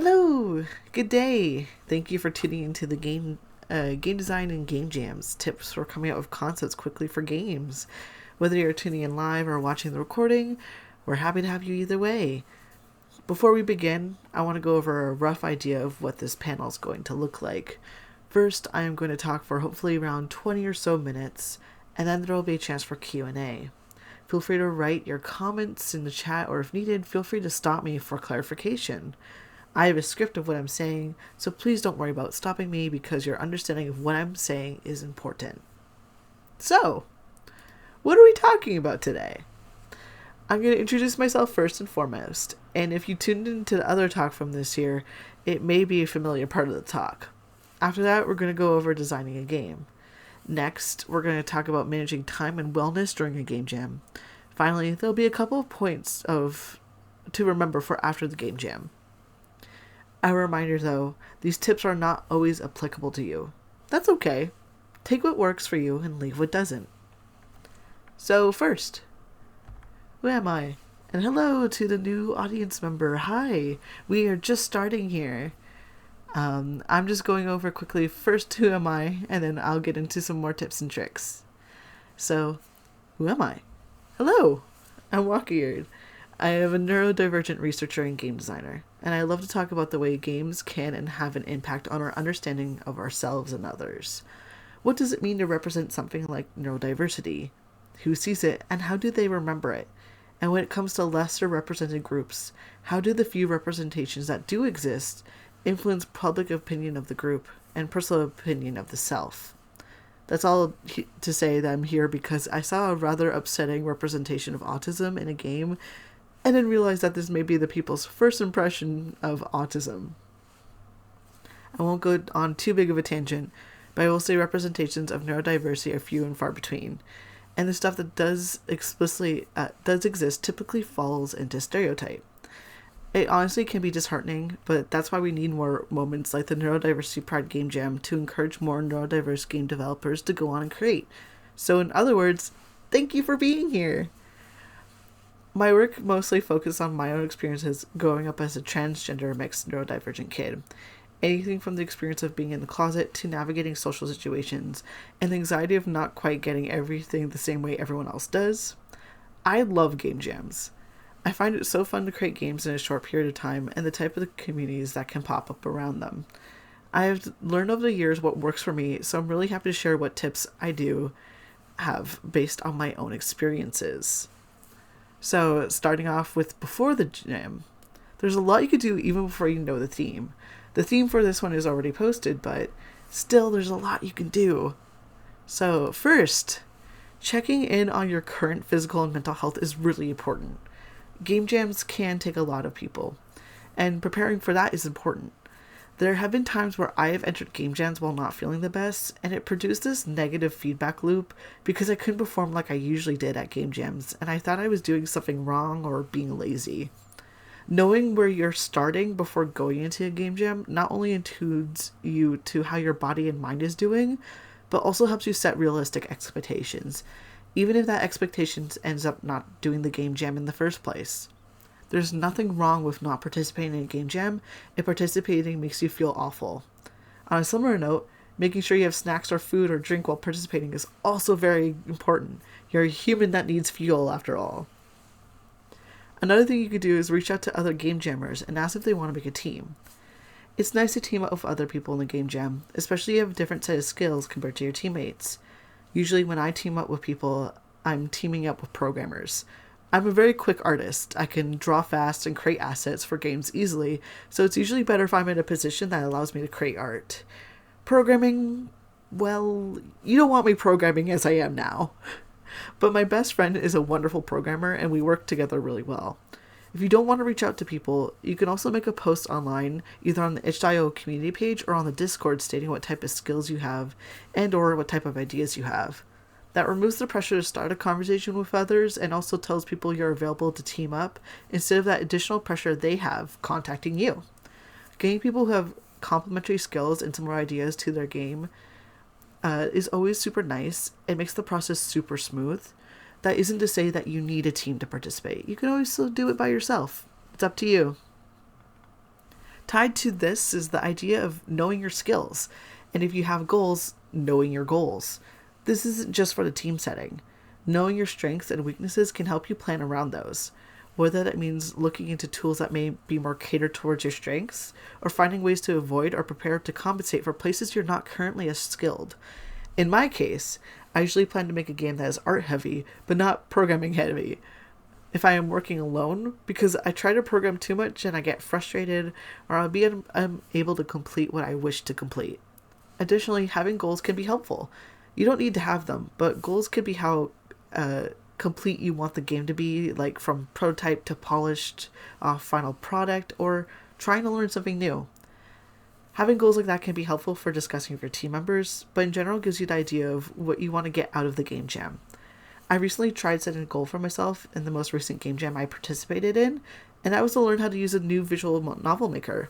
Hello, good day. Thank you for tuning into the game design and game jams. Tips for coming out with concepts quickly for games. Whether you're tuning in live or watching the recording, we're happy to have you either way. Before we begin, I want to go over a rough idea of what this panel is going to look like. First, I am going to talk for hopefully around 20 or so minutes, and then there will be a chance for Q&A. Feel free to write your comments in the chat, or if needed, feel free to stop me for clarification. I have a script of what I'm saying, so please don't worry about stopping me because your understanding of what I'm saying is important. So, what are we talking about today? I'm going to introduce myself first and foremost, and if you tuned into the other talk from this year, it may be a familiar part of the talk. After that, we're going to go over designing a game. Next, we're going to talk about managing time and wellness during a game jam. Finally, there'll be a couple of points to remember for after the game jam. A reminder though, these tips are not always applicable to you. That's okay. Take what works for you and leave what doesn't. So first, who am I? And hello to the new audience member. Hi, we are just starting here. I'm just going over quickly first who am I, and then I'll get into some more tips and tricks. So, who am I? Hello, I'm Walker. I am a neurodivergent researcher and game designer, and I love to talk about the way games can and have an impact on our understanding of ourselves and others. What does it mean to represent something like neurodiversity? Who sees it, and how do they remember it? And when it comes to lesser represented groups, how do the few representations that do exist influence public opinion of the group and personal opinion of the self? That's all to say that I'm here because I saw a rather upsetting representation of autism in a game and then realized that this may be the people's first impression of autism. I won't go on too big of a tangent, but I will say representations of neurodiversity are few and far between, and the stuff that does exist typically falls into stereotype. It honestly can be disheartening, but that's why we need more moments like the Neurodiversity Pride Game Jam to encourage more neurodiverse game developers to go on and create. So in other words, thank you for being here. My work mostly focuses on my own experiences growing up as a transgender mixed neurodivergent kid. Anything from the experience of being in the closet to navigating social situations and the anxiety of not quite getting everything the same way everyone else does. I love game jams. I find it so fun to create games in a short period of time and the type of the communities that can pop up around them. I have learned over the years what works for me, so I'm really happy to share what tips I do have based on my own experiences. So, starting off with before the jam, there's a lot you could do even before you know the theme. The theme for this one is already posted, but still there's a lot you can do. So, first, checking in on your current physical and mental health is really important. Game jams can take a lot of people, and preparing for that is important. There have been times where I have entered game jams while not feeling the best, and it produced this negative feedback loop because I couldn't perform like I usually did at game jams, and I thought I was doing something wrong or being lazy. Knowing where you're starting before going into a game jam not only intunes you to how your body and mind is doing, but also helps you set realistic expectations, even if that expectation ends up not doing the game jam in the first place. There's nothing wrong with not participating in a game jam if participating makes you feel awful. On a similar note, making sure you have snacks or food or drink while participating is also very important. You're a human that needs fuel after all. Another thing you could do is reach out to other game jammers and ask if they want to make a team. It's nice to team up with other people in the game jam, especially if you have a different set of skills compared to your teammates. Usually when I team up with people, I'm teaming up with programmers. I'm a very quick artist. I can draw fast and create assets for games easily, so it's usually better if I'm in a position that allows me to create art. Programming, well, you don't want me programming as I am now. But my best friend is a wonderful programmer and we work together really well. If you don't want to reach out to people, you can also make a post online, either on the itch.io community page or on the Discord stating what type of skills you have and or what type of ideas you have. That removes the pressure to start a conversation with others and also tells people you're available to team up instead of that additional pressure they have contacting you. Getting people who have complementary skills and similar ideas to their game is always super nice. It makes the process super smooth. That isn't to say that you need a team to participate. You can always still do it by yourself. It's up to you. Tied to this is the idea of knowing your skills, and if you have goals, knowing your goals. This isn't just for the team setting. Knowing your strengths and weaknesses can help you plan around those, whether that means looking into tools that may be more catered towards your strengths, or finding ways to avoid or prepare to compensate for places you're not currently as skilled. In my case, I usually plan to make a game that is art heavy, but not programming heavy. If I am working alone, because I try to program too much and I get frustrated, or I'll be unable to complete what I wish to complete. Additionally, having goals can be helpful. You don't need to have them, but goals could be how complete you want the game to be, like from prototype to polished final product, or trying to learn something new. Having goals like that can be helpful for discussing with your team members, but in general gives you the idea of what you want to get out of the game jam. I recently tried setting a goal for myself in the most recent game jam I participated in, and that was to learn how to use a new visual novel maker.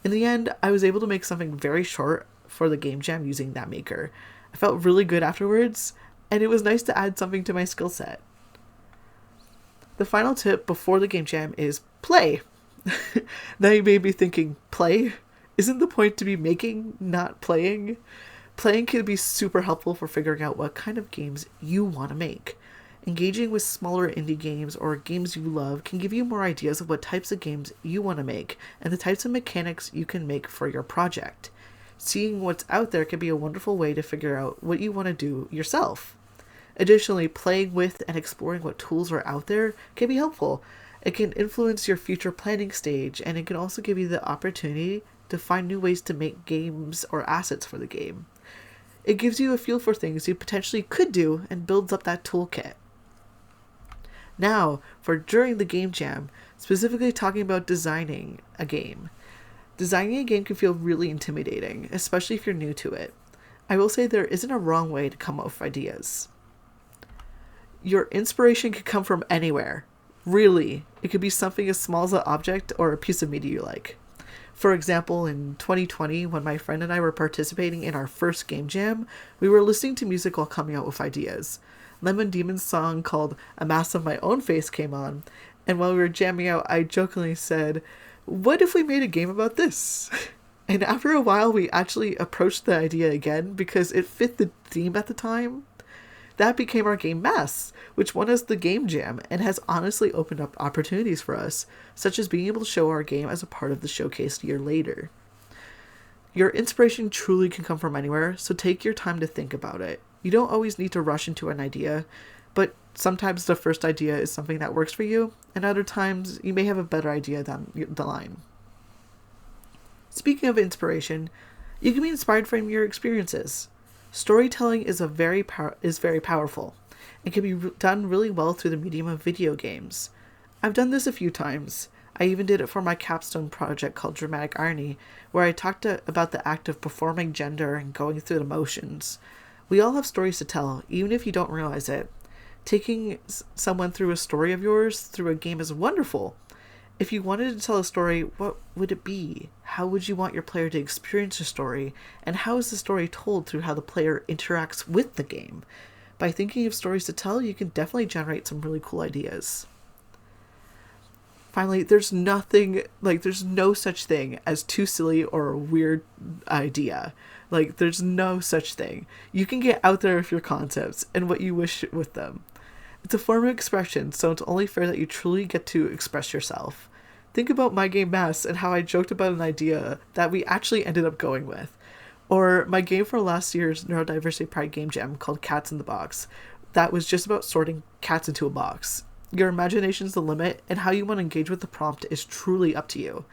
In the end, I was able to make something very short for the game jam using that maker. I felt really good afterwards, and it was nice to add something to my skill set. The final tip before the game jam is play. Now you may be thinking, play? Isn't the point to be making, not playing? Playing can be super helpful for figuring out what kind of games you want to make. Engaging with smaller indie games or games you love can give you more ideas of what types of games you want to make and the types of mechanics you can make for your project. Seeing what's out there can be a wonderful way to figure out what you want to do yourself. Additionally, playing with and exploring what tools are out there can be helpful. It can influence your future planning stage, and it can also give you the opportunity to find new ways to make games or assets for the game. It gives you a feel for things you potentially could do and builds up that toolkit. Now, for during the game jam, specifically talking about designing a game. Designing a game can feel really intimidating, especially if you're new to it. I will say there isn't a wrong way to come up with ideas. Your inspiration could come from anywhere. Really, it could be something as small as an object or a piece of media you like. For example, in 2020, when my friend and I were participating in our first game jam, we were listening to music while coming out with ideas. Lemon Demon's song called A Mask of My Own Face came on, and while we were jamming out, I jokingly said, "What if we made a game about this?" And after a while, we actually approached the idea again because it fit the theme at the time. That became our game Mass, which won us the game jam and has honestly opened up opportunities for us, such as being able to show our game as a part of the showcase a year later. Your inspiration truly can come from anywhere, so take your time to think about it. You don't always need to rush into an idea, but sometimes the first idea is something that works for you, and other times you may have a better idea down the line. Speaking of inspiration, you can be inspired from your experiences. Storytelling is very powerful and can be done really well through the medium of video games. I've done this a few times. I even did it for my capstone project called Dramatic Irony, where I talked about the act of performing gender and going through the motions. We all have stories to tell, even if you don't realize it. Taking someone through a story of yours through a game is wonderful. If you wanted to tell a story, what would it be? How would you want your player to experience the story? And how is the story told through how the player interacts with the game? By thinking of stories to tell, you can definitely generate some really cool ideas. Finally, there's no such thing as too silly or a weird idea. There's no such thing. You can get out there with your concepts and what you wish with them. It's a form of expression, so it's only fair that you truly get to express yourself. Think about my game Mass and how I joked about an idea that we actually ended up going with. Or my game for last year's Neurodiversity Pride Game Jam called Cats in the Box. That was just about sorting cats into a box. Your imagination's the limit, and how you want to engage with the prompt is truly up to you.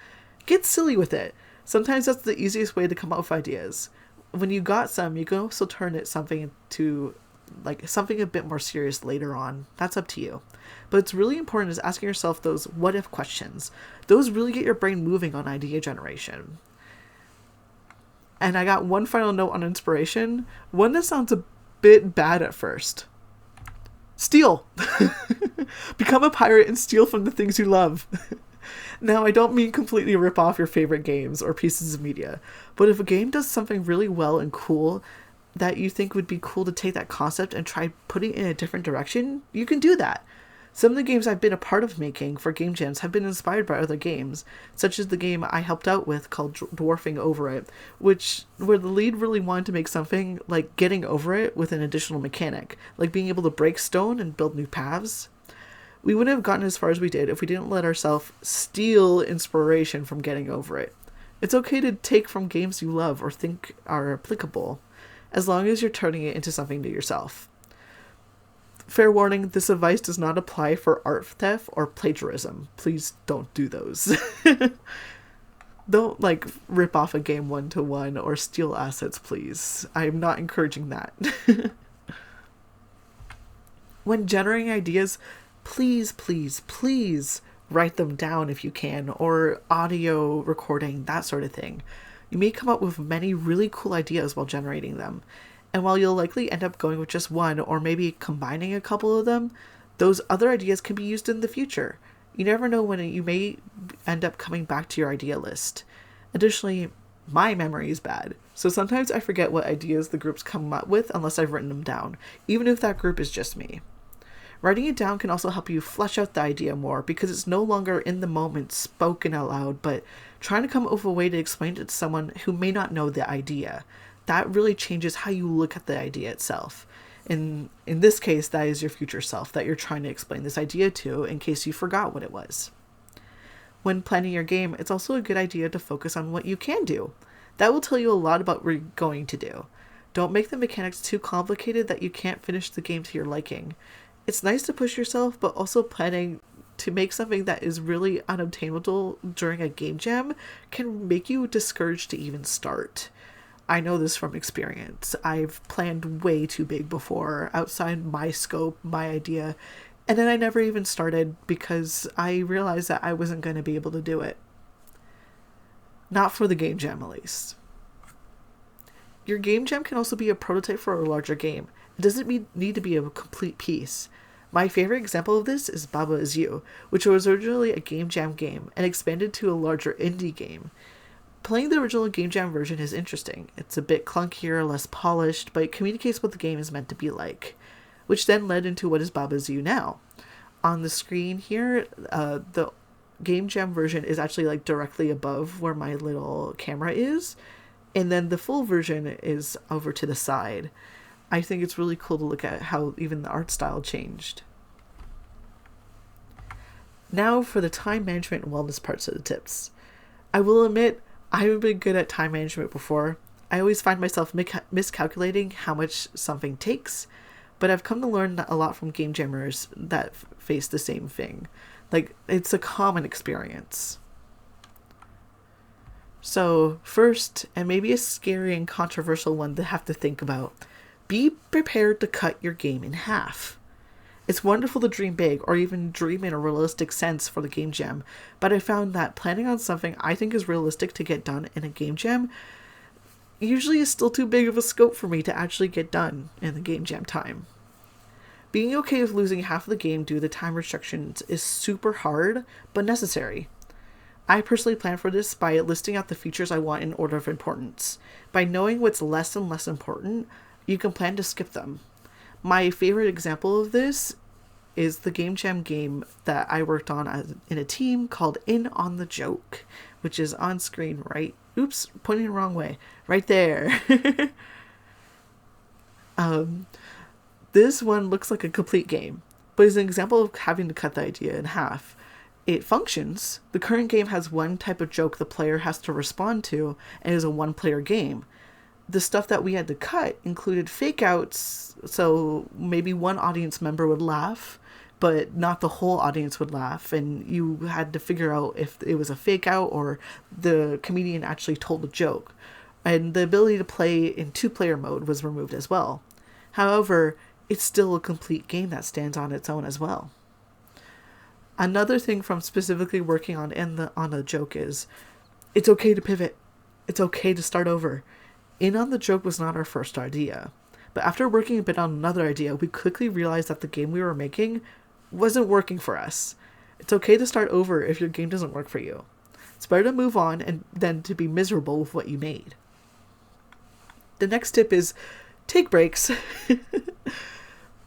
Get silly with it. Sometimes that's the easiest way to come up with ideas. When you got some, you can also turn it something a bit more serious later on. That's up to you. But it's really important is asking yourself those what if questions. Those really get your brain moving on idea generation. And I got one final note on inspiration. One that sounds a bit bad at first. Steal. Become a pirate and steal from the things you love. Now, I don't mean completely rip off your favorite games or pieces of media, but if a game does something really well and cool that you think would be cool to take that concept and try putting it in a different direction, you can do that. Some of the games I've been a part of making for game jams have been inspired by other games, such as the game I helped out with called Dwarfing Over It, where the lead really wanted to make something like getting over it with an additional mechanic, like being able to break stone and build new paths. We wouldn't have gotten as far as we did if we didn't let ourselves steal inspiration from getting over it. It's okay to take from games you love or think are applicable, as long as you're turning it into something new yourself. Fair warning, this advice does not apply for art theft or plagiarism. Please don't do those. Don't, rip off a game one-to-one or steal assets, please. I'm not encouraging that. When generating ideas, please write them down if you can, or audio recording, that sort of thing. You may come up with many really cool ideas while generating them. And while you'll likely end up going with just one, or maybe combining a couple of them, those other ideas can be used in the future. You never know when you may end up coming back to your idea list. Additionally, my memory is bad, so sometimes I forget what ideas the groups come up with unless I've written them down, even if that group is just me. Writing it down can also help you flesh out the idea more, because it's no longer in the moment spoken out loud, but trying to come up with a way to explain it to someone who may not know the idea. That really changes how you look at the idea itself. In this case, that is your future self that you're trying to explain this idea to, in case you forgot what it was. When planning your game, it's also a good idea to focus on what you can do. That will tell you a lot about what you're going to do. Don't make the mechanics too complicated that you can't finish the game to your liking. It's nice to push yourself, but also planning to make something that is really unobtainable during a game jam can make you discouraged to even start. I know this from experience. I've planned way too big before, outside my scope, my idea, and then I never even started because I realized that I wasn't going to be able to do it. Not for the game jam, at least. Your game jam can also be a prototype for a larger game. It doesn't need to be a complete piece. My favorite example of this is Baba Is You, which was originally a game jam game and expanded to a larger indie game. Playing the original game jam version is interesting. It's a bit clunkier, less polished, but it communicates what the game is meant to be like, which then led into what is Baba Is You now. On the screen here, the game jam version is actually directly above where my little camera is, and then the full version is over to the side. I think it's really cool to look at how even the art style changed. Now for the time management and wellness parts of the tips. I will admit, I haven't been good at time management before. I always find myself miscalculating how much something takes, but I've come to learn a lot from game jammers that face the same thing. It's a common experience. So, first, and maybe a scary and controversial one to have to think about, be prepared to cut your game in half. It's wonderful to dream big, or even dream in a realistic sense for the game jam, but I found that planning on something I think is realistic to get done in a game jam usually is still too big of a scope for me to actually get done in the game jam time. Being okay with losing half of the game due to time restrictions is super hard, but necessary. I personally plan for this by listing out the features I want in order of importance. By knowing what's less and less important, you can plan to skip them. My favorite example of this is the game jam game that I worked on in a team called In on the Joke, which is on screen pointing the wrong way, right there. This one looks like a complete game, but is an example of having to cut the idea in half. It functions. The current game has one type of joke the player has to respond to, and is a one-player game. The stuff that we had to cut included fake outs, so maybe one audience member would laugh, but not the whole audience would laugh, and you had to figure out if it was a fake out or the comedian actually told a joke. And the ability to play in two-player mode was removed as well. However, it's still a complete game that stands on its own as well. Another thing from specifically working on a joke is, it's okay to pivot. It's okay to start over. In on the Joke was not our first idea, but after working a bit on another idea, we quickly realized that the game we were making wasn't working for us. It's okay to start over if your game doesn't work for you. It's better to move on and than to be miserable with what you made. The next tip is take breaks.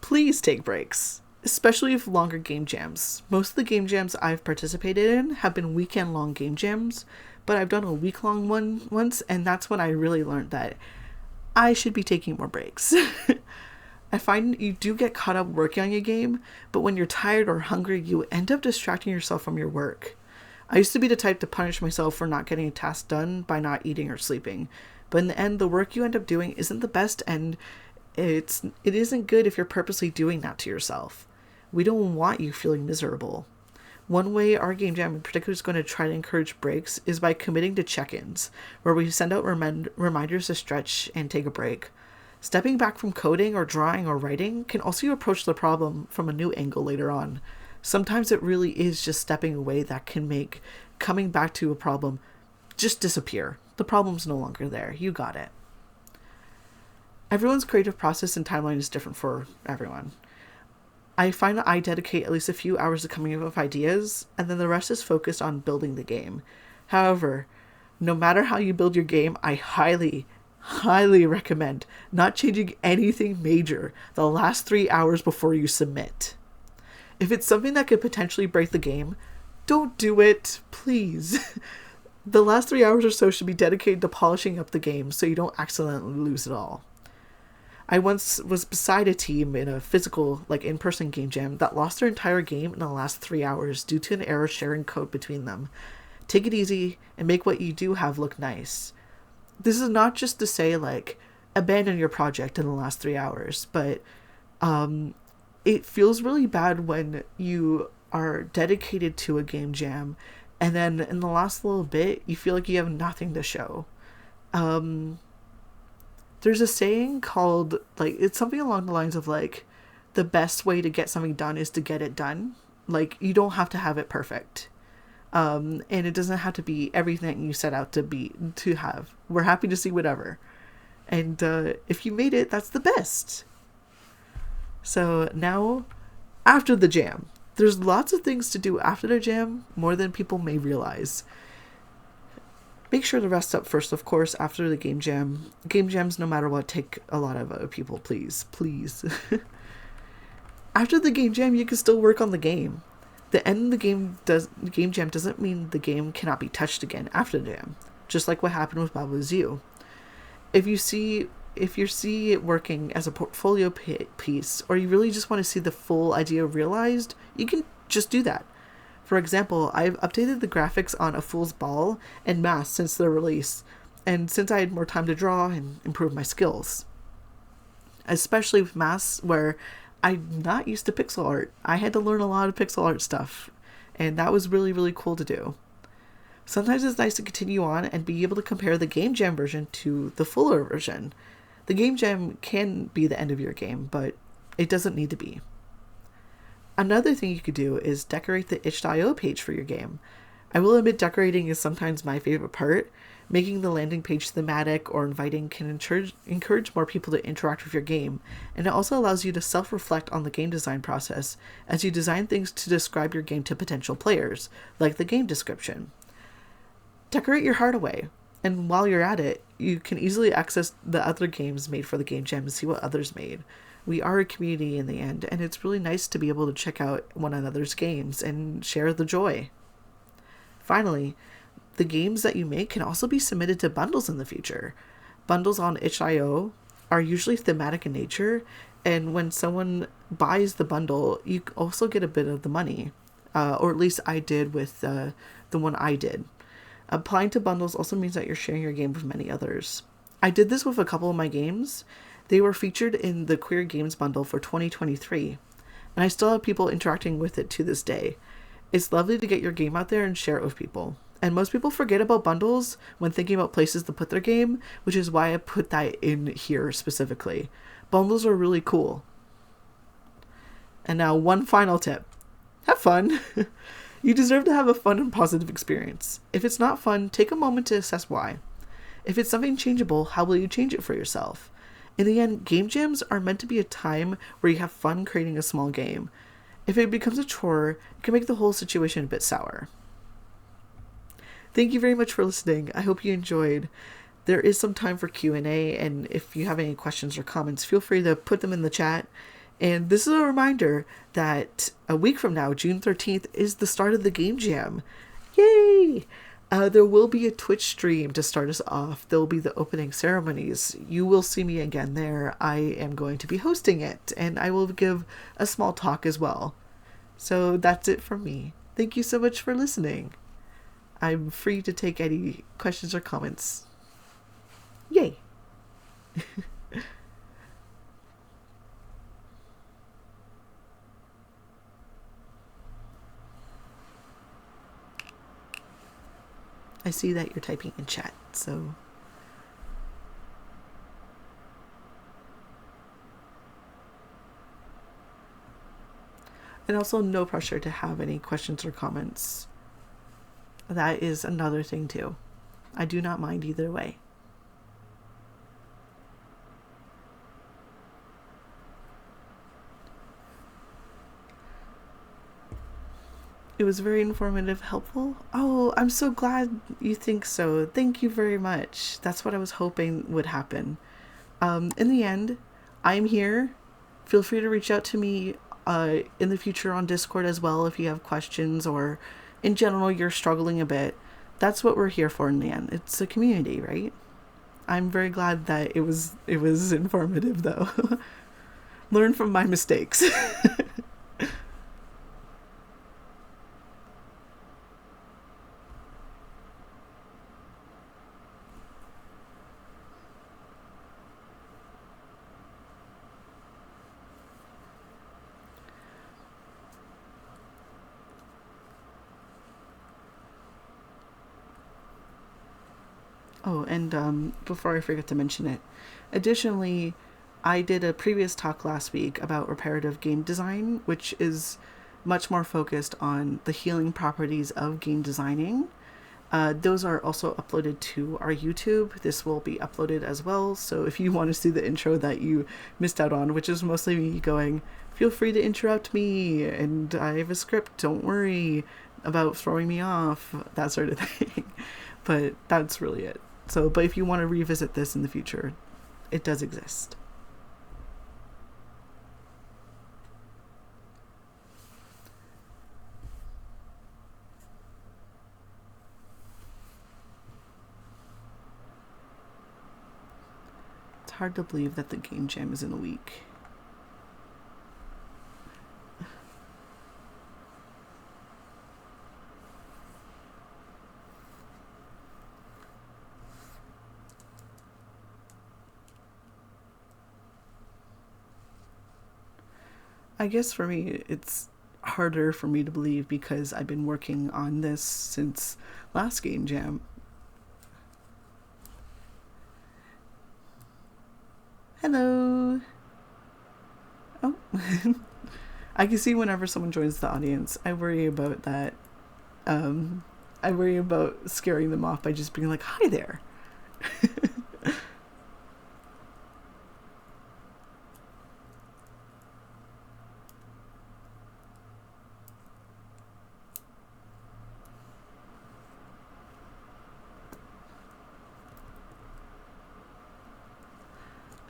Please take breaks. especially with longer game jams. Most of the game jams I've participated in have been weekend long game jams, but I've done a week long one once, and that's when I really learned that I should be taking more breaks. I find you do get caught up working on your game, but when you're tired or hungry, you end up distracting yourself from your work. I used to be the type to punish myself for not getting a task done by not eating or sleeping, but in the end, the work you end up doing isn't the best, and it isn't good if you're purposely doing that to yourself. We don't want you feeling miserable. One way our game jam in particular is going to try to encourage breaks is by committing to check-ins, where we send out reminders to stretch and take a break. Stepping back from coding or drawing or writing can also approach the problem from a new angle later on. Sometimes it really is just stepping away that can make coming back to a problem just disappear. The problem's no longer there. You got it. Everyone's creative process and timeline is different for everyone. I find that I dedicate at least a few hours to coming up with ideas, and then the rest is focused on building the game. However, no matter how you build your game, I highly recommend not changing anything major the last 3 hours before you submit. If it's something that could potentially break the game, don't do it, please. The last 3 hours or so should be dedicated to polishing up the game so you don't accidentally lose it all. I once was beside a team in a physical, in-person game jam that lost their entire game in the last 3 hours due to an error sharing code between them. Take it easy and make what you do have look nice. This is not just to say, abandon your project in the last 3 hours, but it feels really bad when you are dedicated to a game jam and then in the last little bit, you feel like you have nothing to show. There's a saying called, it's something along the lines of, the best way to get something done is to get it done. You don't have to have it perfect. And it doesn't have to be everything you set out to have. We're happy to see whatever. And if you made it, that's the best. So now, after the jam. There's lots of things to do after the jam, more than people may realize. Make sure to rest up first, of course, after the game jam. Game jams, no matter what, take a lot of other people, please. After the game jam, you can still work on the game. The end of the game jam doesn't mean the game cannot be touched again after the jam, just like what happened with Baba's You. If you see it working as a portfolio piece, or you really just want to see the full idea realized, you can just do that. For example, I've updated the graphics on A Fool's Ball and Mask since their release, and since I had more time to draw and improve my skills. Especially with Mask, where I'm not used to pixel art. I had to learn a lot of pixel art stuff, and that was really, really cool to do. Sometimes it's nice to continue on and be able to compare the game jam version to the fuller version. The game jam can be the end of your game, but it doesn't need to be. Another thing you could do is decorate the itch.io page for your game. I will admit decorating is sometimes my favorite part. Making the landing page thematic or inviting can encourage more people to interact with your game, and it also allows you to self-reflect on the game design process as you design things to describe your game to potential players, like the game description. Decorate your heart away, and while you're at it, you can easily access the other games made for the game jam and see what others made. We are a community in the end, and it's really nice to be able to check out one another's games and share the joy. Finally, the games that you make can also be submitted to bundles in the future. Bundles on itch.io are usually thematic in nature, and when someone buys the bundle, you also get a bit of the money. Or at least I did with the one I did. Applying to bundles also means that you're sharing your game with many others. I did this with a couple of my games. They were featured in the Queer Games bundle for 2023, and I still have people interacting with it to this day. It's lovely to get your game out there and share it with people. And most people forget about bundles when thinking about places to put their game, which is why I put that in here specifically. Bundles are really cool. And now one final tip. Have fun. You deserve to have a fun and positive experience. If it's not fun, take a moment to assess why. If it's something changeable, how will you change it for yourself? In the end, game jams are meant to be a time where you have fun creating a small game. If it becomes a chore, it can make the whole situation a bit sour. Thank you very much for listening. I hope you enjoyed. There is some time for Q&A, and if you have any questions or comments, feel free to put them in the chat. And this is a reminder that a week from now, June 13th, is the start of the Game Jam. Yay! There will be a Twitch stream to start us off. There will be the opening ceremonies. You will see me again there. I am going to be hosting it, and I will give a small talk as well. So that's it from me. Thank you so much for listening. I'm free to take any questions or comments. Yay! I see that you're typing in chat, so... And also no pressure to have any questions or comments. That is another thing too. I do not mind either way. It was very informative, helpful. Oh, I'm so glad you think so. Thank you very much. That's what I was hoping would happen. In the end, I'm here. Feel free to reach out to me in the future on Discord as well if you have questions, or in general you're struggling a bit. That's what we're here for in the end. It's a community, right? I'm very glad that it was informative though. Learn from my mistakes. Oh, and before I forget to mention it, additionally, I did a previous talk last week about reparative game design, which is much more focused on the healing properties of game designing. Those are also uploaded to our YouTube. This will be uploaded as well. So if you want to see the intro that you missed out on, which is mostly me going, feel free to interrupt me, and I have a script, don't worry about throwing me off, that sort of thing. But that's really it. So, but if you want to revisit this in the future, it does exist. It's hard to believe that the Game Jam is in a week. I guess for me, it's harder for me to believe because I've been working on this since last Game Jam. Hello! Oh. I can see whenever someone joins the audience, I worry about that. I worry about scaring them off by just being like, hi there!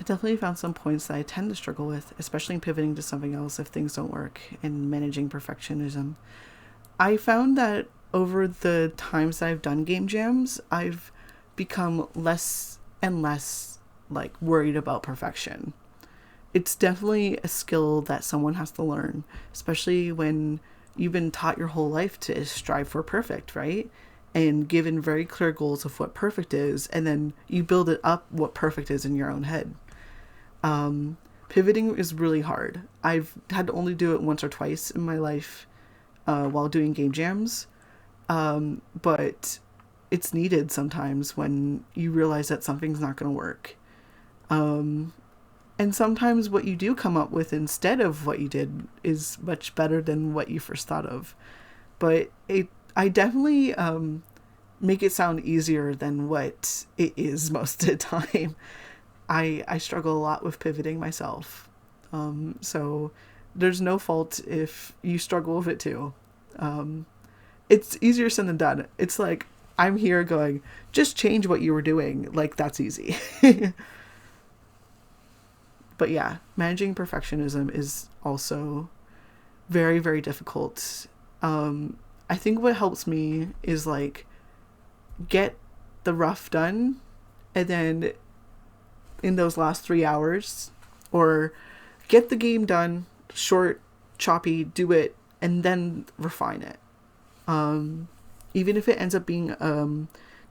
Definitely found some points that I tend to struggle with, especially in pivoting to something else if things don't work, and managing perfectionism. I found that over the times that I've done game jams, I've become less and less like worried about perfection. It's definitely a skill that someone has to learn, especially when you've been taught your whole life to strive for perfect, right? And given very clear goals of what perfect is, and then you build it up what perfect is in your own head. Pivoting is really hard. I've had to only do it once or twice in my life while doing game jams, but it's needed sometimes when you realize that something's not going to work. And sometimes what you do come up with instead of what you did is much better than what you first thought of. But I definitely make it sound easier than what it is most of the time. I struggle a lot with pivoting myself. So there's no fault if you struggle with it too. It's easier said than done. It's like, I'm here going, just change what you were doing. Like, that's easy. But yeah, managing perfectionism is also very, very difficult. I think what helps me is like get the rough done, and then in those last 3 hours, or get the game done, short, choppy, do it, and then refine it. Even if it ends up being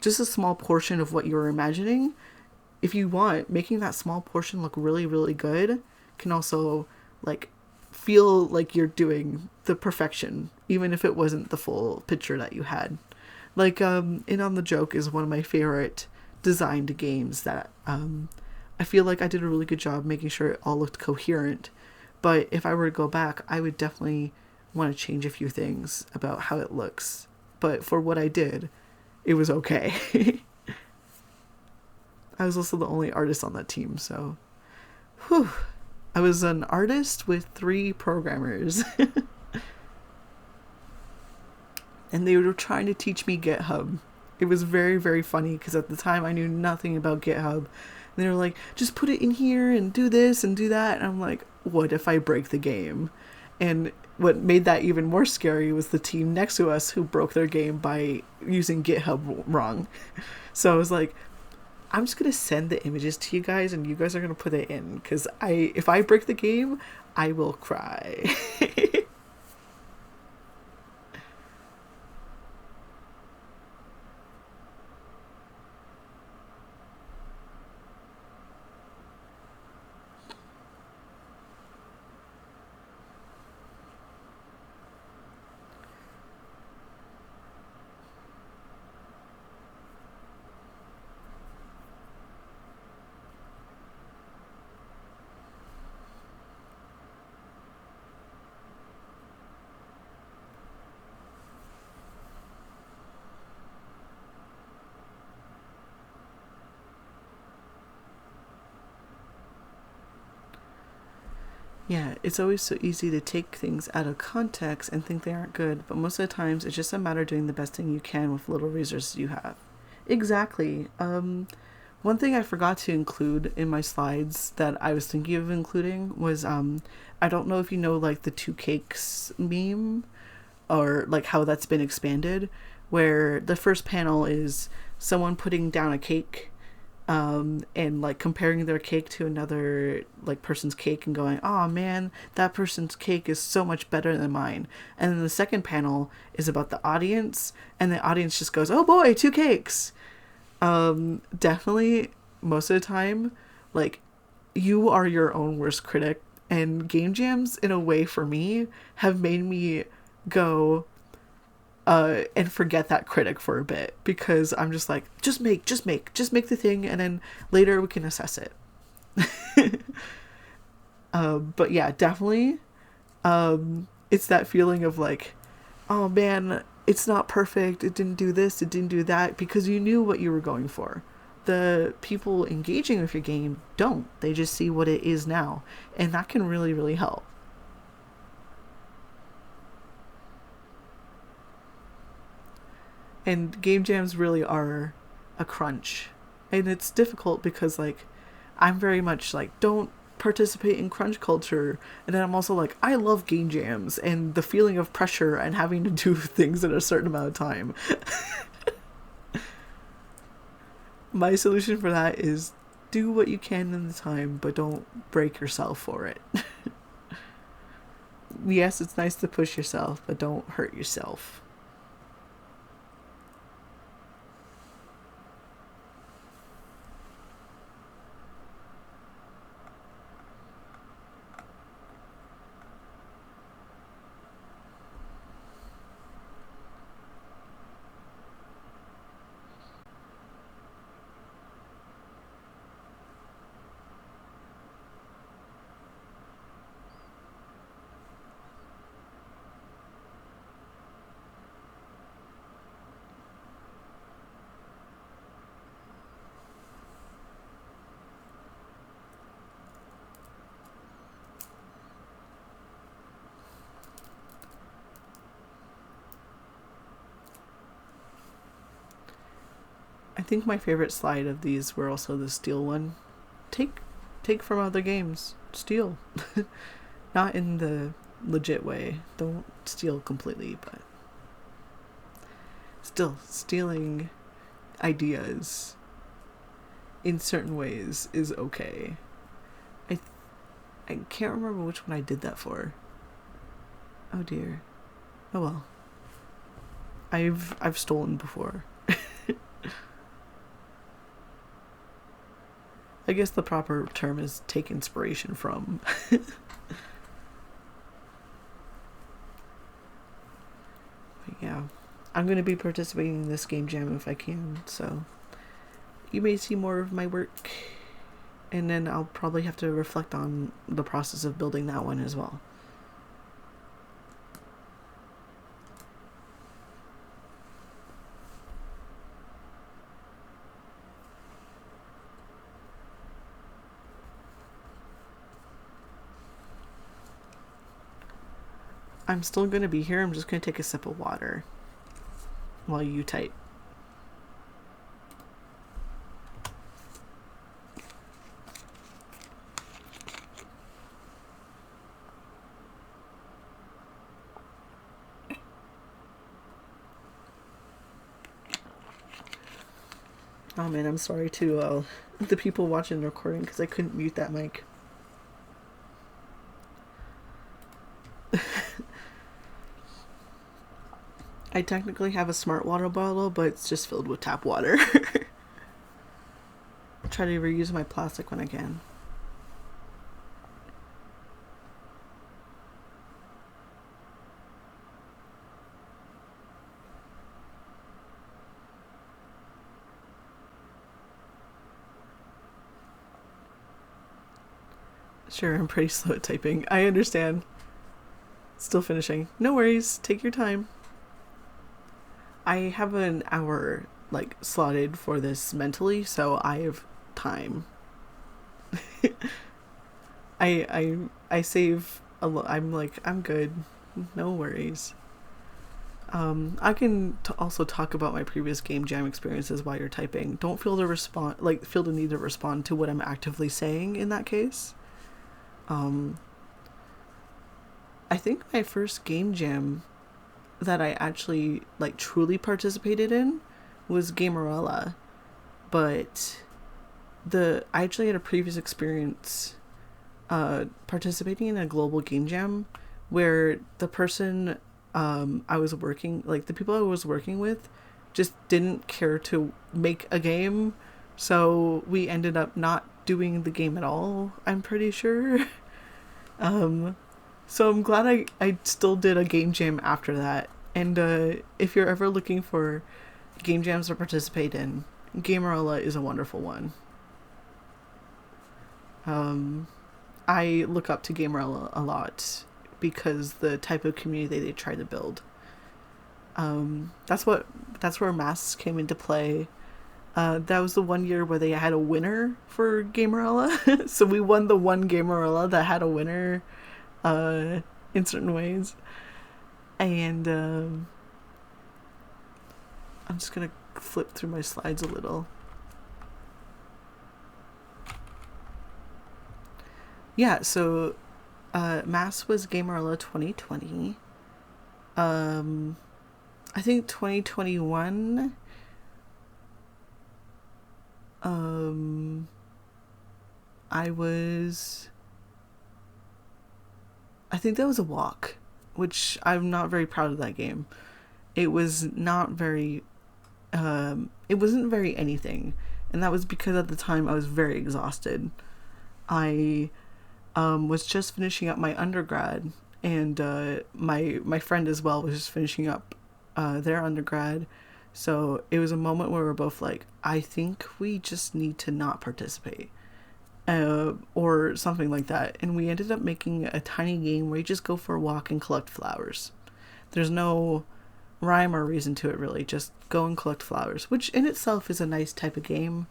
just a small portion of what you were imagining, if you want, making that small portion look really, really good can also like feel like you're doing the perfection, even if it wasn't the full picture that you had. Like In On the Joke is one of my favorite designed games that I feel like I did a really good job making sure it all looked coherent. But if I were to go back, I would definitely want to change a few things about how it looks. But for what I did, it was okay. I was also the only artist on that team, so whew. I was an artist with 3 programmers. And they were trying to teach me GitHub. It was very, very funny because at the time I knew nothing about GitHub. And they were like, just put it in here and do this and do that. And I'm like, what if I break the game? And what made that even more scary was the team next to us who broke their game by using GitHub wrong. So I was like, I'm just going to send the images to you guys and you guys are going to put it in. Because if I break the game, I will cry. Yeah, it's always so easy to take things out of context and think they aren't good, but most of the times it's just a matter of doing the best thing you can with little resources you have. Exactly. One thing I forgot to include in my slides that I was thinking of including was I don't know if you know like the 2 cakes meme or like how that's been expanded, where the first panel is someone putting down a cake and like comparing their cake to another like person's cake and going, oh man, that person's cake is so much better than mine. And then the second panel is about the audience, and the audience just goes, oh boy, 2 cakes. Definitely most of the time, like, you are your own worst critic, and game jams in a way for me have made me go and forget that critic for a bit, because I'm just like, just make the thing, and then later we can assess it. But yeah, definitely, it's that feeling of like, oh man, it's not perfect, it didn't do this, it didn't do that, because you knew what you were going for. The people engaging with your game don't. They just see what it is now, and that can really, really help. And game jams really are a crunch. And it's difficult because, like, I'm very much like, don't participate in crunch culture. And then I'm also like, I love game jams and the feeling of pressure and having to do things in a certain amount of time. My solution for that is do what you can in the time, but don't break yourself for it. Yes, it's nice to push yourself, but don't hurt yourself. I think my favorite slide of these were also the steel one. Take take from other games. Steal. Not in the legit way. Don't steal completely, but still, stealing ideas in certain ways is okay. I can't remember which one I did that for. Oh dear. Oh well. I've stolen before. I guess the proper term is take inspiration from. But yeah. I'm going to be participating in this game jam if I can, so you may see more of my work, and then I'll probably have to reflect on the process of building that one as well. I'm still going to be here. I'm just going to take a sip of water while you type. Oh man, I'm sorry to the people watching the recording because I couldn't mute that mic. I technically have a smart water bottle, but it's just filled with tap water. Try to reuse my plastic when I can. Sure, I'm pretty slow at typing. I understand. Still finishing. No worries. Take your time. I have an hour slotted for this mentally, so I have time. I save a lot. I'm good. No worries. I can also talk about my previous game jam experiences while you're typing. Don't feel the need to respond to what I'm actively saying in that case. I think my first game jam that I actually truly participated in was Gamerella, but I actually had a previous experience participating in a global game jam where the person I was working, the people I was working with just didn't care to make a game, so we ended up not doing the game at all, I'm pretty sure. So I'm glad I still did a game jam after that. And if you're ever looking for game jams to participate in, Gamerella is a wonderful one. I look up to Gamerella a lot because the type of community they try to build. That's where masks came into play. That was the one year where they had a winner for Gamerella. So we won the one Gamerella that had a winner in certain ways. And I'm just going to flip through my slides a little. Yeah, so Mass was Gamerella 2020. I think 2021... I think that was a walk, which I'm not very proud of that game. It was not very, it wasn't very anything. And that was because at the time I was very exhausted. I was just finishing up my undergrad, and my friend as well was just finishing up their undergrad. So it was a moment where we're both like, I think we just need to not participate. Or something like that. And we ended up making a tiny game where you just go for a walk and collect flowers. There's no rhyme or reason to it, really. Just go and collect flowers, which in itself is a nice type of game,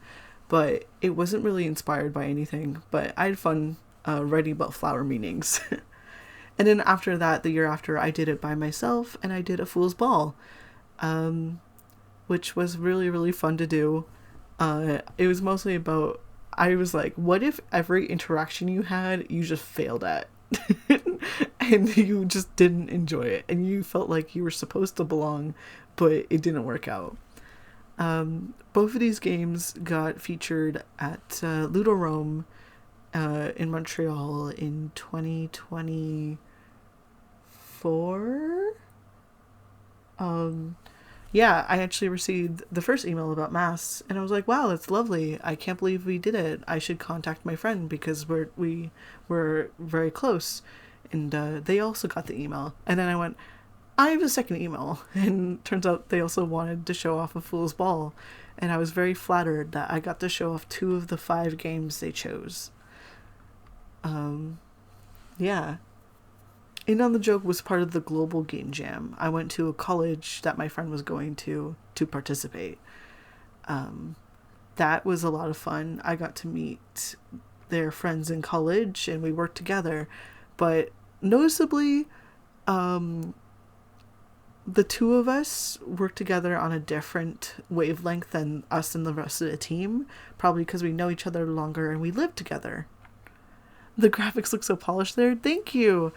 but it wasn't really inspired by anything. But I had fun writing about flower meanings. And then after that, the year after, I did it by myself, and I did a Fool's Ball, which was really, really fun to do. It was mostly about I was like, what if every interaction you had, you just failed at? And you just didn't enjoy it. And you felt like you were supposed to belong, but it didn't work out. Both of these games got featured at Ludo Rome in Montreal in 2024. Yeah, I actually received the first email about Mass, and I was like, wow, that's lovely. I can't believe we did it. I should contact my friend because we were very close. And they also got the email. And then I went, I have a second email. And turns out they also wanted to show off a Fool's Ball. And I was very flattered that I got to show off 2 of the 5 games they chose. Yeah. In on the Joke was part of the Global Game Jam. I went to a college that my friend was going to participate. That was a lot of fun. I got to meet their friends in college and we worked together. But noticeably, the 2 of us worked together on a different wavelength than us and the rest of the team, probably because we know each other longer and we live together. The graphics look so polished there. Thank you.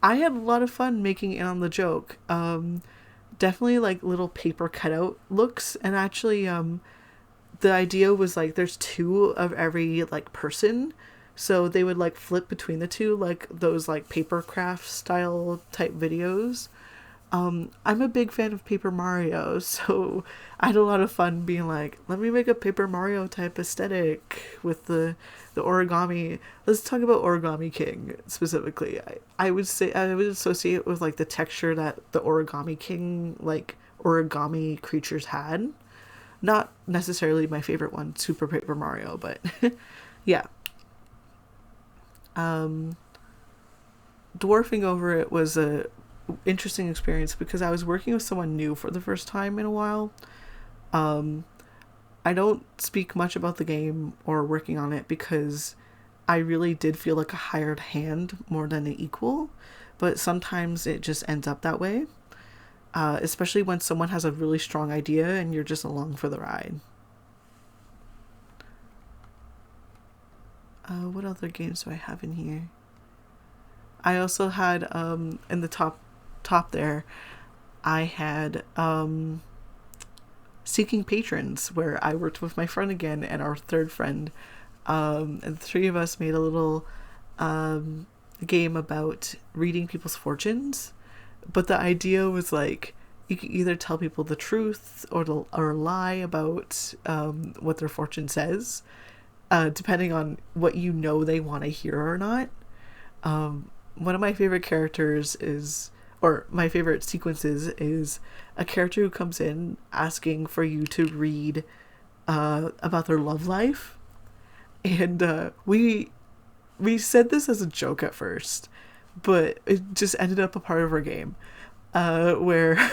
I had a lot of fun making In on the Joke. Definitely like little paper cutout looks, and actually the idea was like there's 2 of every like person, so they would like flip between the 2, like those like paper craft style type videos. I'm a big fan of Paper Mario, so I had a lot of fun being like, let me make a Paper Mario type aesthetic with the origami. Let's talk about Origami King specifically. I would say I would associate it with like the texture that the Origami King like origami creatures had. Not necessarily my favorite one, Super Paper Mario, but yeah. Dwarfing over it was a interesting experience because I was working with someone new for the first time in a while. I don't speak much about the game or working on it because I really did feel like a hired hand more than an equal, but sometimes it just ends up that way, especially when someone has a really strong idea and you're just along for the ride. What other games do I have in here? I also had in the top there, I had Seeking Patrons, where I worked with my friend again and our third friend, and the 3 of us made a little game about reading people's fortunes. But the idea was like you could either tell people the truth or lie about what their fortune says, depending on what you know they want to hear or not. One of my favorite characters or my favorite sequences is a character who comes in asking for you to read about their love life. And we said this as a joke at first, but it just ended up a part of our game, where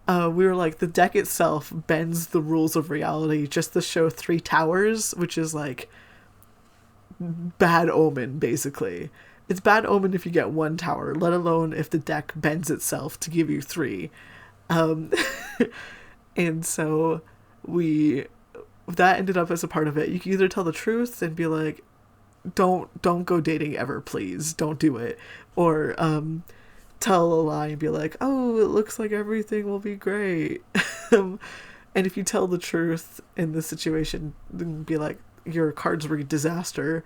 we were like, the deck itself bends the rules of reality just to show 3 towers, which is like bad omen, basically. It's bad omen if you get 1 tower, let alone if the deck bends itself to give you 3. And so that ended up as a part of it. You can either tell the truth and be like, don't go dating ever, please. Don't do it. Or tell a lie and be like, oh, it looks like everything will be great. And if you tell the truth in this situation, then be like, your cards were a disaster,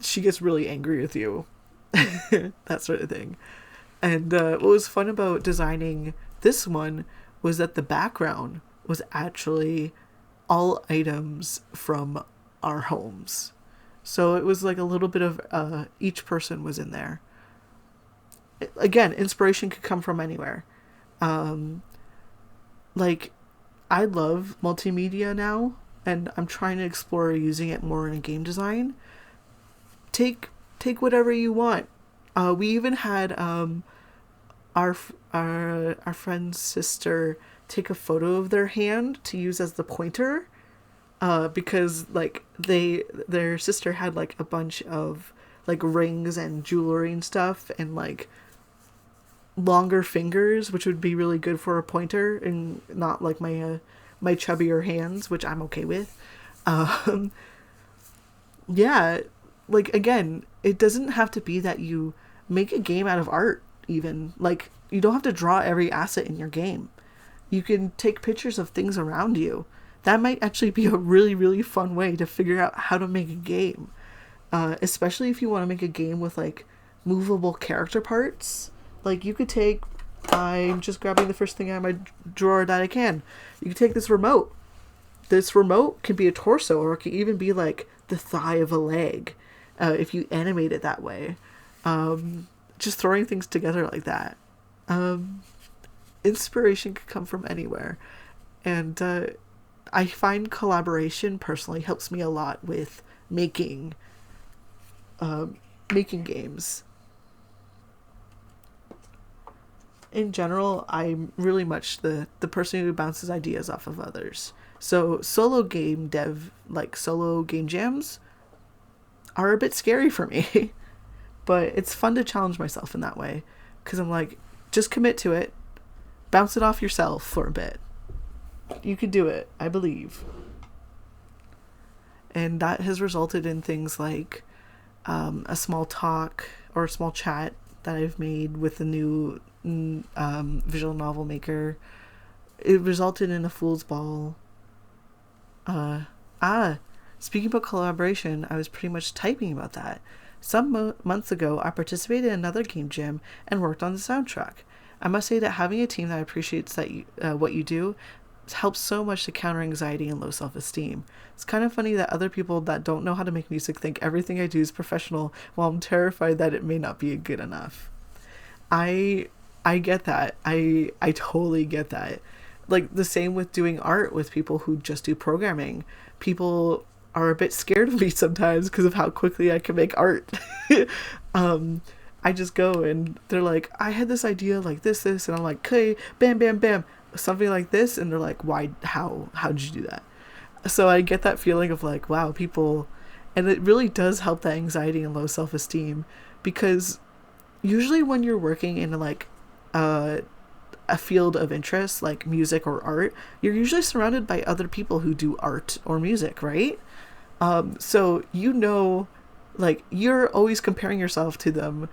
she gets really angry with you. That sort of thing. And what was fun about designing this one was that the background was actually all items from our homes. So it was like a little bit of each person was in there. Again, inspiration could come from anywhere. Like, I love multimedia now, and I'm trying to explore using it more in game design. Take whatever you want. We even had our friend's sister take a photo of their hand to use as the pointer, because like their sister had like a bunch of like rings and jewelry and stuff and like longer fingers, which would be really good for a pointer and not like my chubbier hands, which I'm okay with. Yeah, like again, it doesn't have to be that you make a game out of art, even. Like, you don't have to draw every asset in your game. You can take pictures of things around you. That might actually be a really, really fun way to figure out how to make a game. Especially if you want to make a game with like movable character parts. Like, you could take, I'm just grabbing the first thing out of my drawer that I can. You could take this remote. This remote can be a torso, or it can even be like the thigh of a leg, if you animate it that way. Just throwing things together like that. Inspiration could come from anywhere. And I find collaboration personally helps me a lot with making games. In general, I'm really much the person who bounces ideas off of others. So solo game dev, like solo game jams, are a bit scary for me. But it's fun to challenge myself in that way. Because I'm like, just commit to it, bounce it off yourself for a bit. You can do it, I believe. And that has resulted in things like a small talk or a small chat that I've made with the new visual novel maker. It resulted in a fool's ball. Uh, ah, Speaking about collaboration, I was pretty much typing about that. Some months ago, I participated in another game jam and worked on the soundtrack. I must say that having a team that appreciates what you do helps so much to counter anxiety and low self-esteem. It's kind of funny that other people that don't know how to make music think everything I do is professional, while I'm terrified that it may not be good enough. I I get that. I totally get that. Like the same with doing art with people who just do programming. People are a bit scared of me sometimes because of how quickly I can make art. um I just go and they're like, I had this idea like this, and I'm like, okay, bam, bam, bam, something like this, and they're like, why, how did you do that? So I get that feeling of like, wow, people, and it really does help that anxiety and low self esteem, because usually when you're working in like uh, a field of interest like music or art, you're usually surrounded by other people who do art or music, right? So like you're always comparing yourself to them,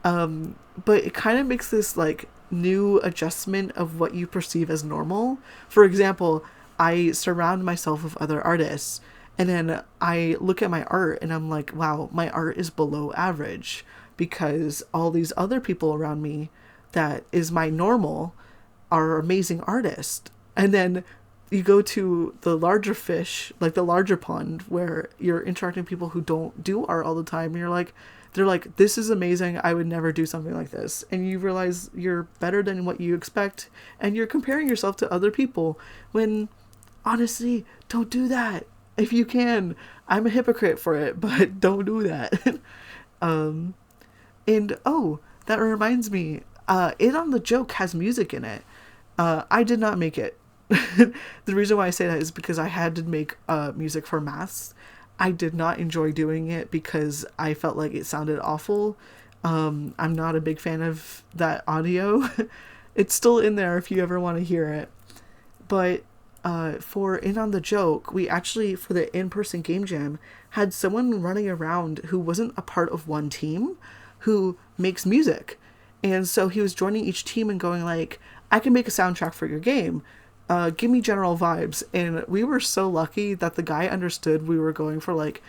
but it kind of makes this like new adjustment of what you perceive as normal. For example, I surround myself with other artists, and then I look at my art and I'm like, wow, my art is below average because all these other people around me that is my normal are amazing artists. And then you go to the larger fish, like the larger pond, where you're interacting with people who don't do art all the time, and you're like, they're like, this is amazing, I would never do something like this. And you realize you're better than what you expect, and you're comparing yourself to other people when honestly, don't do that. If you can, I'm a hypocrite for it, but don't do that. um, and oh, that reminds me, It on the Joke has music in it. I did not make it. The reason why I say that is because I had to make music for maths. I did not enjoy doing it because I felt like it sounded awful. I'm not a big fan of that audio. It's still in there if you ever want to hear it. But for In on the Joke, we actually, for the in person game jam, had someone running around who wasn't a part of one team who makes music. And so he was joining each team and going like, I can make a soundtrack for your game. Give me general vibes. And we were so lucky that the guy understood we were going for like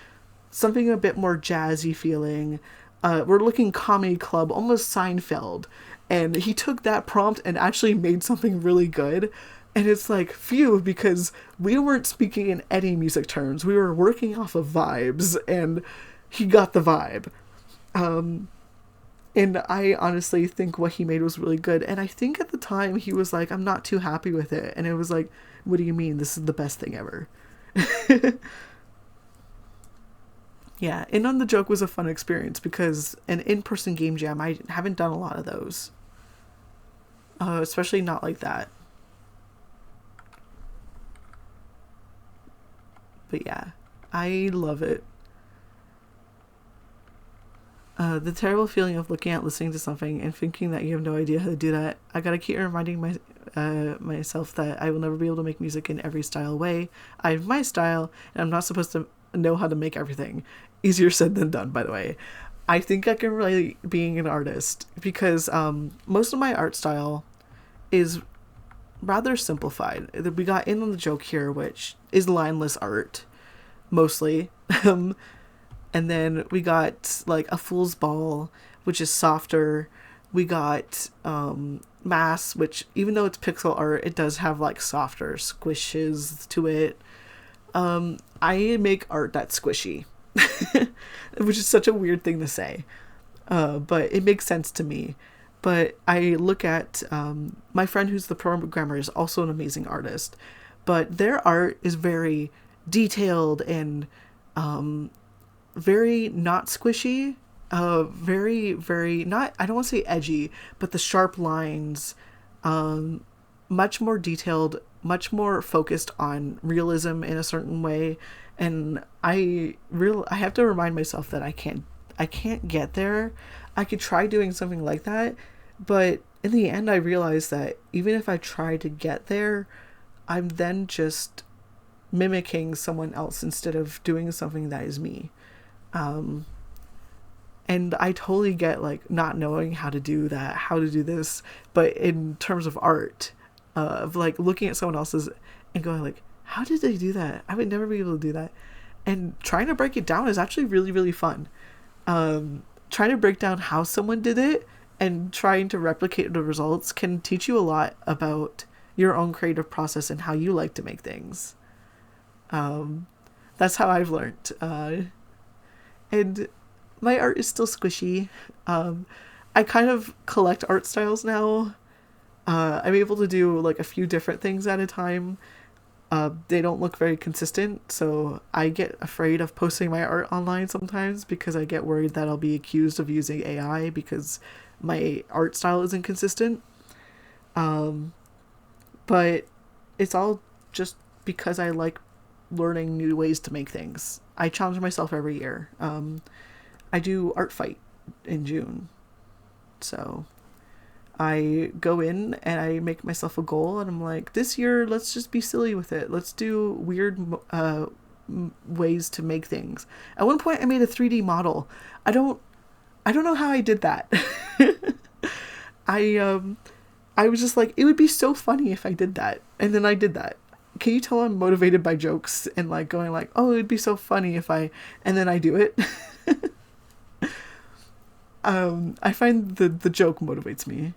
something a bit more jazzy feeling. We're looking comedy club, almost Seinfeld. And he took that prompt and actually made something really good. And it's like, phew, because we weren't speaking in any music terms. We were working off of vibes, and he got the vibe. And I honestly think what he made was really good. And I think at the time he was like, I'm not too happy with it. And it was like, what do you mean? This is the best thing ever. Yeah, and on the Joke was a fun experience because an in-person game jam, I haven't done a lot of those. Especially not like that. But yeah, I love it. The terrible feeling of looking at listening to something and thinking that you have no idea how to do that. I gotta keep reminding myself that I will never be able to make music in every style way. I have my style, and I'm not supposed to know how to make everything. Easier said than done, by the way. I think I can relate being an artist because most of my art style is rather simplified. We got in on the joke here, which is lineless art, mostly. And then we got like a fool's ball, which is softer. We got mass, which even though it's pixel art, it does have like softer squishes to it. I make art that's squishy, which is such a weird thing to say, but it makes sense to me. But I look at my friend who's the programmer is also an amazing artist, but their art is very detailed and very not squishy, very, very not, I don't want to say edgy, but the sharp lines, much more detailed, much more focused on realism in a certain way. And I have to remind myself that I can't get there. I could try doing something like that, but in the end I realized that even if I try to get there, I'm then just mimicking someone else instead of doing something that is me. And I totally get like not knowing how to do that, how to do this, but in terms of art, of like looking at someone else's and going like, how did they do that? I would never be able to do that. And trying to break it down is actually really, really fun. Trying to break down how someone did it and trying to replicate the results can teach you a lot about your own creative process and how you like to make things. That's how I've learned. And my art is still squishy. I kind of collect art styles now. I'm able to do like a few different things at a time. They don't look very consistent, so I get afraid of posting my art online sometimes because I get worried that I'll be accused of using AI because my art style isn't consistent. But it's all just because I like learning new ways to make things. I challenge myself every year. I do Art Fight in June. So I go in and I make myself a goal and I'm like, this year, let's just be silly with it. Let's do weird ways to make things. At one point I made a 3D model. I don't know how I did that. I was just like, it would be so funny if I did that. And then I did that. Can you tell I'm motivated by jokes and like going like, oh, it'd be so funny if I, and then I do it. I find the joke motivates me.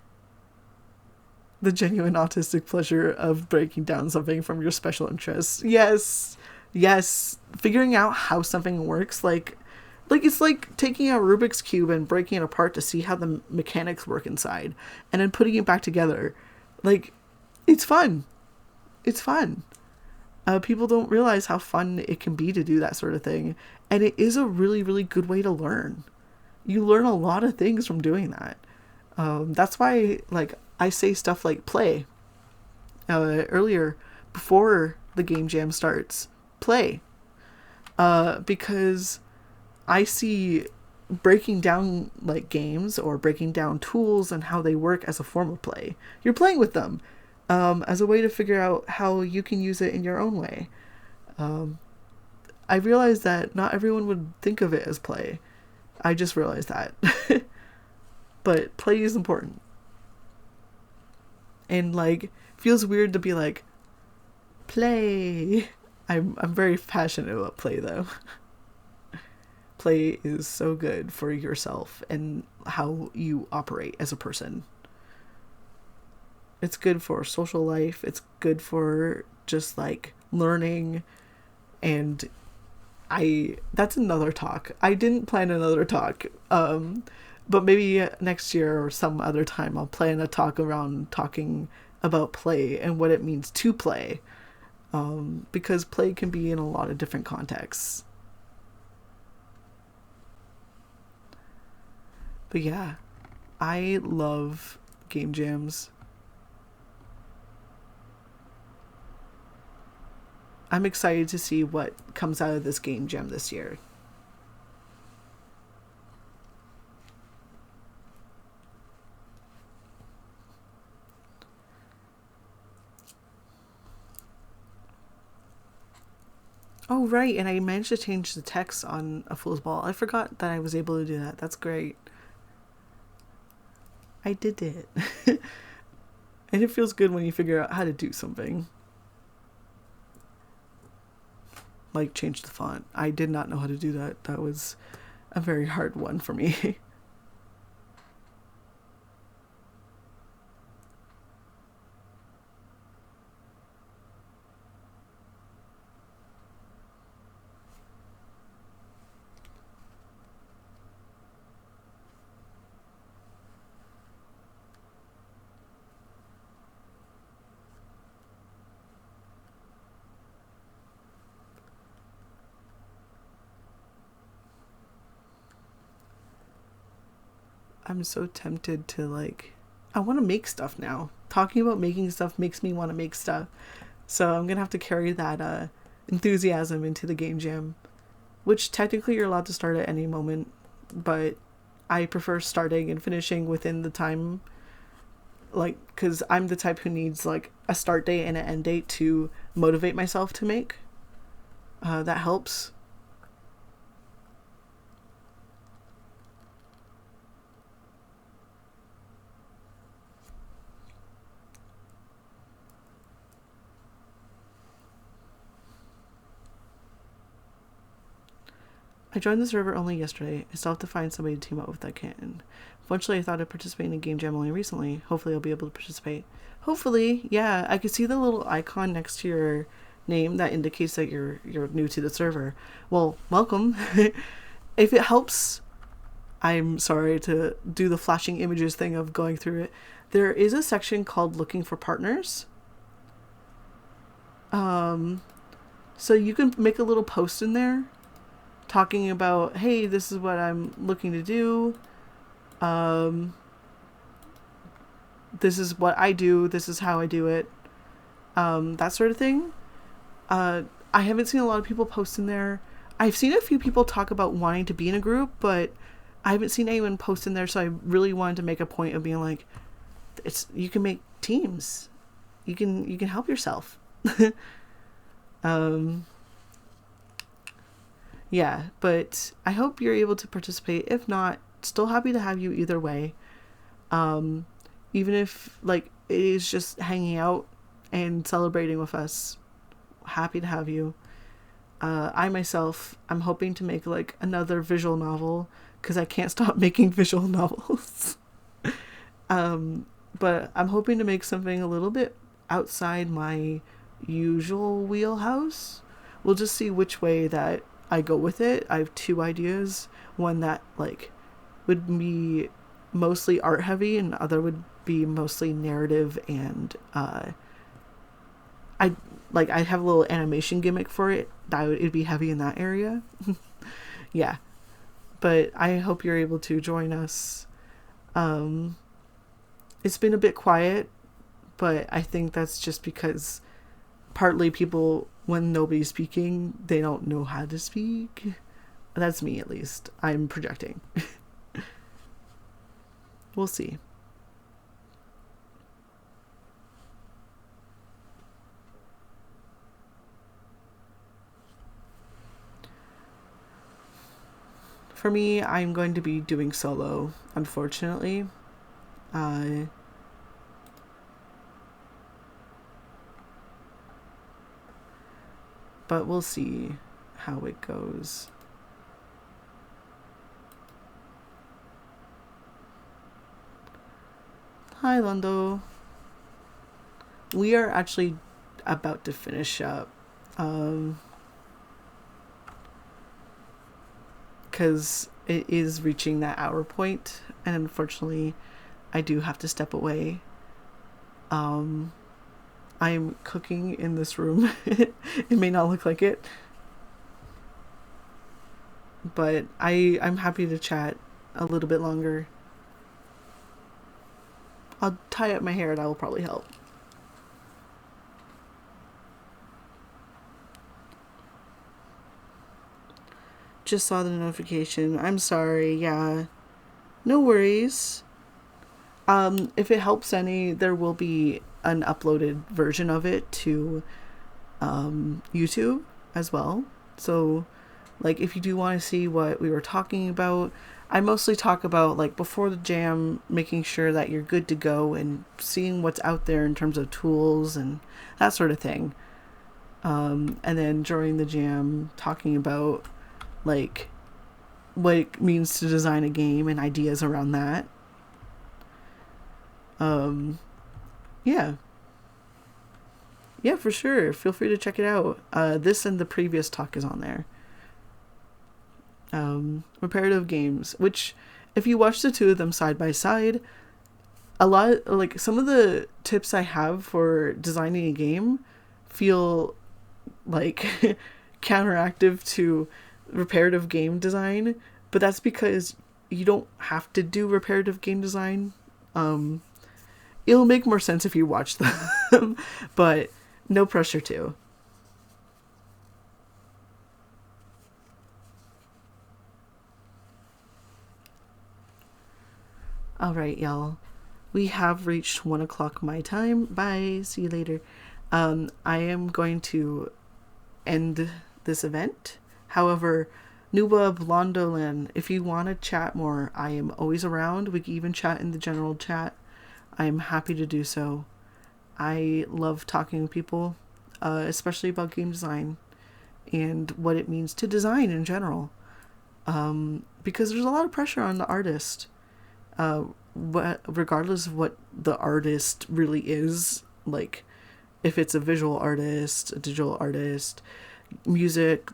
The genuine autistic pleasure of breaking down something from your special interests. Yes. Yes. Figuring out how something works, like it's like taking a Rubik's Cube and breaking it apart to see how the mechanics work inside and then putting it back together. Like, it's fun. It's fun. People don't realize how fun it can be to do that sort of thing. And it is a really, really good way to learn. You learn a lot of things from doing that. That's why, like, I say stuff like play. Earlier, before the game jam starts, play. Because I see breaking down, like, games or breaking down tools and how they work as a form of play. You're playing with them. As a way to figure out how you can use it in your own way. I realized that not everyone would think of it as play. I just realized that. But play is important. And like, feels weird to be like, play. I'm very passionate about play though. Play is so good for yourself and how you operate as a person. It's good for social life. It's good for just like learning. And that's another talk. I didn't plan another talk. But maybe next year or some other time I'll plan a talk around talking about play and what it means to play. Because play can be in a lot of different contexts. But yeah, I love game jams. I'm excited to see what comes out of this game jam this year. Oh, right. And I managed to change the text on a foosball. I forgot that I was able to do that. That's great. I did it. And it feels good when you figure out how to do something. Like change the font. I did not know how to do that. That was a very hard one for me. I'm so tempted to like I want to make stuff now. Talking about making stuff makes me want to make stuff. So I'm going to have to carry that enthusiasm into the game jam, which technically you're allowed to start at any moment, but I prefer starting and finishing within the time, like, because I'm the type who needs like a start date and an end date to motivate myself to make. That helps. I joined the server only yesterday. I still have to find somebody to team up with that can. Eventually, I thought I'd participate in a game jam only recently. Hopefully, I'll be able to participate. Hopefully, yeah. I could see the little icon next to your name that indicates that you're new to the server. Well, welcome. If it helps, I'm sorry to do the flashing images thing of going through it. There is a section called looking for partners. So you can make a little post in there talking about, hey, this is what I'm looking to do. This is what I do. This is how I do it. That sort of thing. I haven't seen a lot of people post in there. I've seen a few people talk about wanting to be in a group, but I haven't seen anyone post in there. So I really wanted to make a point of being like, you can make teams. You can help yourself. Yeah, but I hope you're able to participate. If not, still happy to have you either way. Even if like it is just hanging out and celebrating with us, happy to have you. I myself, I'm hoping to make like another visual novel because I can't stop making visual novels. But I'm hoping to make something a little bit outside my usual wheelhouse. We'll just see which way that I go with it. I have two ideas. One that like would be mostly art heavy, and the other would be mostly narrative and I have a little animation gimmick for it. It'd be heavy in that area. Yeah, but I hope you're able to join us. It's been a bit quiet, but I think that's just because partly people, when nobody's speaking, they don't know how to speak. That's me, at least. I'm projecting. We'll see. For me, I'm going to be doing solo, unfortunately. But we'll see how it goes. Hi, Londo. We are actually about to finish up. Because it is reaching that hour point, and unfortunately, I do have to step away. I'm cooking in this room. It may not look like it, but I'm happy to chat a little bit longer. I'll tie up my hair, that will probably help. Just saw the notification. I'm sorry. Yeah, no worries. If it helps any, there will be an uploaded version of it to YouTube as well. So, like, if you do want to see what we were talking about, I mostly talk about, like, before the jam, making sure that you're good to go and seeing what's out there in terms of tools and that sort of thing. And then during the jam, talking about, like, what it means to design a game and ideas around that. Yeah. Yeah, for sure. Feel free to check it out. This and the previous talk is on there. Reparative games, which, if you watch the two of them side by side, a lot, like, some of the tips I have for designing a game feel like counteractive to reparative game design, but that's because you don't have to do reparative game design. It'll make more sense if you watch them, but no pressure to. All right, y'all. We have reached 1 o'clock my time. Bye. See you later. I am going to end this event. However, Nuba Blondolan, if you want to chat more, I am always around. We can even chat in the general chat. I am happy to do so. I love talking to people, especially about game design and what it means to design in general. Because there's a lot of pressure on the artist, regardless of what the artist really is. Like, if it's a visual artist, a digital artist, music.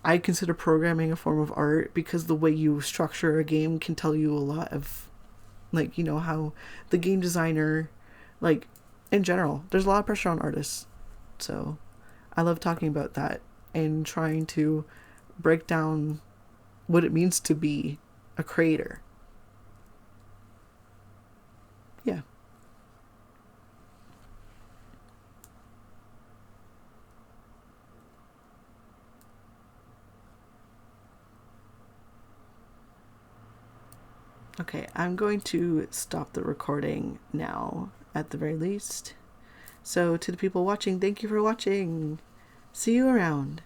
I consider programming a form of art because the way you structure a game can tell you a lot of, like, how the game designer, like, in general, there's a lot of pressure on artists. So I love talking about that and trying to break down what it means to be a creator. Yeah. Okay, I'm going to stop the recording now, at the very least. So, to the people watching, thank you for watching. See you around.